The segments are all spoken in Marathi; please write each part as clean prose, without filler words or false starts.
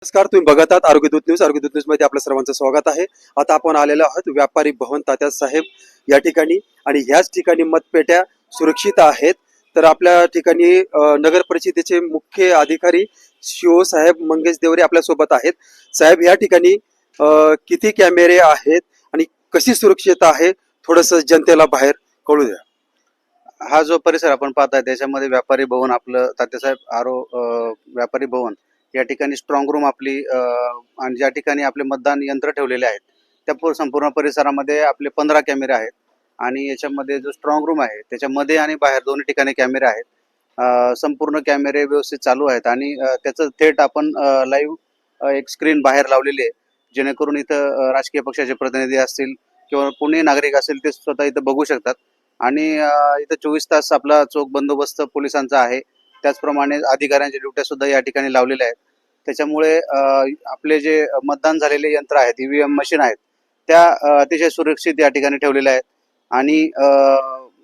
नमस्कार, तुम्ही बघत आहात आरोग्यदूत न्यूज. आरोग्यदूत न्यूज मध्ये आपल्या सर्वांचं स्वागत आहे. आता आपण आलेलो आहोत व्यापारी भवन तात्यासाहेब या ठिकाणी, आणि ह्याच ठिकाणी मतपेट्या सुरक्षित आहेत. तर आपल्या ठिकाणी नगर परिषदेचे मुख्य अधिकारी शिव साहेब मंगेश देवरे आपल्या सोबत आहेत. साहेब, या ठिकाणी किती कॅमेरे आहेत आणि कशी सुरक्षित आहे, थोडस जनतेला बाहेर कळू द्या. हा जो परिसर आपण पाहताय त्याच्यामध्ये व्यापारी भवन आपलं तात्यासाहेब व्यापारी भवन या ठिकाणी स्ट्रॉंग रूम आपली आणि ज्या ठिकाणी आपले मतदान यंत्र ठेवलेले आहेत त्या संपूर्ण परिसरामध्ये आपले 15 कॅमेरे आहेत. आणि याच्यामध्ये जो स्ट्रॉंग रूम आहे त्याच्यामध्ये आणि बाहेर दोन्ही ठिकाणी कॅमेरे आहेत. संपूर्ण कॅमेरे व्यवस्थित चालू आहेत आणि त्याचं थेट आपण लाईव्ह एक स्क्रीन बाहेर लावलेली आहे, जेणेकरून इथं राजकीय पक्षाचे प्रतिनिधी असतील किंवा पुणे नागरिक असेल ते स्वतः इथं बघू शकतात. आणि इथं 24 तास आपला चोख बंदोबस्त पोलिसांचा आहे. त्याचप्रमाणे अधिकाऱ्यांच्या ड्युट्या सुद्धा या ठिकाणी लावलेल्या आहेत. त्याच्यामुळे आपले जे मतदान झालेले यंत्र आहेत, ईव्हीएम मशीन आहेत, त्या अतिशय सुरक्षित या ठिकाणी ठेवलेल्या आहेत. आणि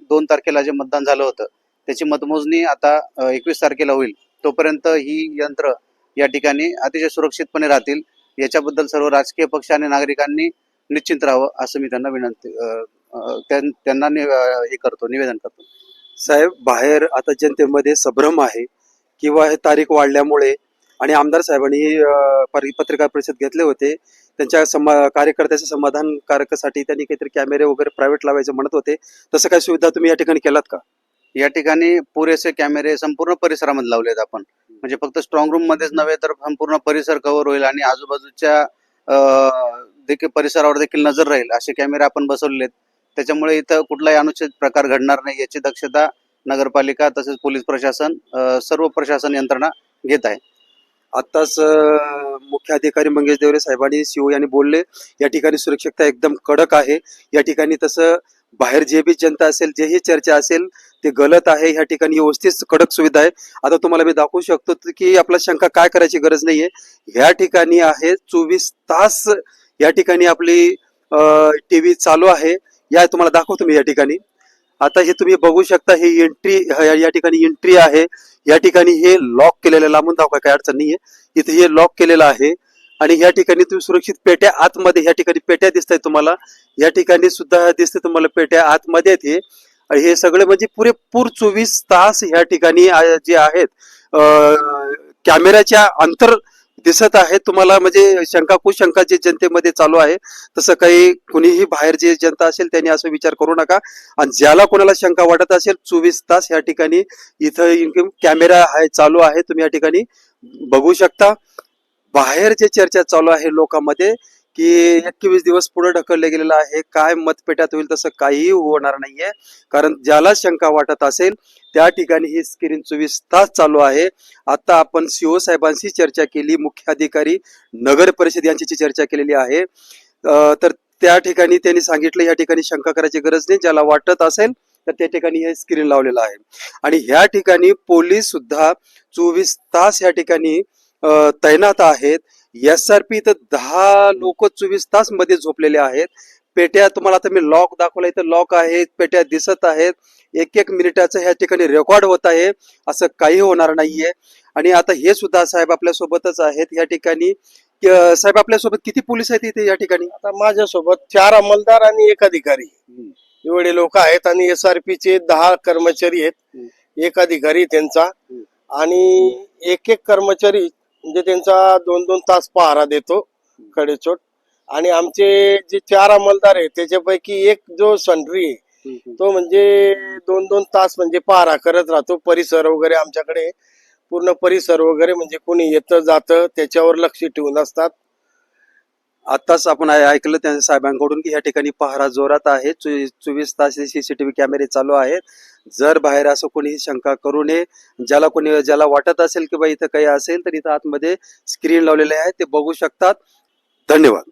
2 तारखेला जे मतदान झालं होतं त्याची मतमोजणी आता 21 तारखेला होईल. तोपर्यंत ही यंत्र या ठिकाणी अतिशय सुरक्षितपणे राहतील. याच्याबद्दल सर्व राजकीय पक्ष आणि नागरिकांनी निश्चिंत राहावं असं मी त्यांना त्यांना निवेदन करतो. साहेब, बाहेर आता जनतेमध्ये संभ्रम आहे किंवा हे तारीख वाढल्यामुळे, आणि आमदार साहेबांनी पत्रकार परिषद घेतले होते, त्यांच्या कार्यकर्त्याच्या समाधानकारकासाठी त्यांनी काहीतरी कॅमेरे वगैरे प्रायव्हेट लावायचं म्हणत होते. तसं काही सुविधा तुम्ही या ठिकाणी केलात का? या ठिकाणी पुरेसे कॅमेरे संपूर्ण परिसरामध्ये लावले आहेत आपण. म्हणजे फक्त स्ट्रॉंग रूम मध्येच नव्हे तर संपूर्ण परिसर कव्हर होईल आणि आजूबाजूच्या देखील परिसरावर देखील नजर राहील असे कॅमेरे आपण बसवलेले आहेत. त्याच्यामुळे इथं कुठलाही अनुचित प्रकार घडणार नाही याची दक्षता नगरपालिका तसेच पोलीस प्रशासन सर्व प्रशासन यंत्रणा घेत आहे. आताच मुख्य अधिकारी मंगेश देवरे साहेबांनी शिव यांनी बोलले, या ठिकाणी सुरक्षितता एकदम कडक आहे. या ठिकाणी तसं बाहेर जे बी जनता असेल, जे ही चर्चा असेल ते गलत आहे. ह्या ठिकाणी व्यवस्थित कडक सुविधा आहे. आता तुम्हाला मी दाखवू शकतो की आपला शंका काय करायची गरज नाहीये. ह्या ठिकाणी आहे 24 तास या ठिकाणी आपली टीव्ही चालू आहे. या तुम्हाला दाखवतो मी या ठिकाणी. आता हे तुम्ही बघू शकता, ही एंट्री या ठिकाणी एंट्री आहे. या ठिकाणी हे लॉक केलेलं, लांबून दाखवा, काही अडचण नाहीये. इथे हे लॉक केलेलं आहे आणि या ठिकाणी तुम्ही सुरक्षित पेट्या आतमध्ये, या ठिकाणी पेट्या दिसत आहेत तुम्हाला, या ठिकाणी सुद्धा दिसते तुम्हाला पेट्या आतमध्ये आहेत. हे सगळे म्हणजे पुरेपूर 24 तास या ठिकाणी जे आहेत कॅमेऱ्याच्या अंतर दिसत आहे तुम्हाला. म्हणजे शंका कुशंका जे जनतेमध्ये चालू आहे, तसं काही कुणीही बाहेर जे जनता असेल त्यांनी असं विचार करू नका. आणि ज्याला कोणाला शंका वाटत असेल, 24 तास या ठिकाणी इथं कॅमेरा आहे, चालू आहे. तुम्ही या ठिकाणी बघू शकता. बाहेर जे चर्चा चालू आहे लोकांमध्ये की 21 दिवस पुढे ढकलले गेलेलं आहे, काय मतपेट्यात होईल, तसं काहीही होणार नाहीये. कारण ज्याला शंका वाटत असेल त्या ठिकाणी ही स्क्रीन 24 तास चालू आहे. आता आपण सीओ साहेबांशी चर्चा केली, मुख्य अधिकारी नगर परिषद यांची चर्चा केलेली आहे. तर त्या ठिकाणी त्यांनी सांगितलं या ठिकाणी शंका करायची गरज नाही, ज्याला वाटत असेल तर त्या ठिकाणी हे स्क्रीन लावलेलं आहे. आणि ह्या ठिकाणी पोलीस सुद्धा 24 तास या ठिकाणी तैनात आहेत. SRP तर 10 लोक 24 तास मध्ये झोपलेले आहेत. पेट्या तुम्हाला आता मी लॉक दाखवला, इथं लॉक आहेत, पेट्या दिसत आहेत. 1-1 मिनिटाचं ह्या ठिकाणी रेकॉर्ड होत आहे, असं काही होणार नाहीये. आणि आता हे सुद्धा साहेब आपल्या सोबतच आहेत या ठिकाणी. साहेब, आपल्या सोबत किती पोलीस आहेत इथे या ठिकाणी? आता माझ्यासोबत 4 अंमलदार आणि 1 अधिकारी एवढे लोक आहेत. आणि SRP चे 10 कर्मचारी आहेत, 1 अधिकारी त्यांचा. आणि 1-1 कर्मचारी म्हणजे त्यांचा 2-2 तास पहारा देतो कडेचोट. आणि आमचे जे 4 अंमलदार आहेत त्याच्यापैकी 1 जो संट्री आहे तो म्हणजे 2-2 तास म्हणजे पहारा करत राहतो. परिसर वगैरे आमच्याकडे पूर्ण परिसर वगैरे म्हणजे कोणी येतं जातं त्याच्यावर लक्ष ठेवून असतात. आताच आपण ऐकलं त्या साहेबांकडून की या ठिकाणी पहारा जोरात आहे. 24 तास CCTV कॅमेरे चालू आहेत. जर बाहेर असं कोणीही शंका करू नये. ज्याला वाटत असेल की बाई इथं काही असेल तर इथं आतमध्ये स्क्रीन लावलेले आहे, ते बघू शकतात. धन्यवाद.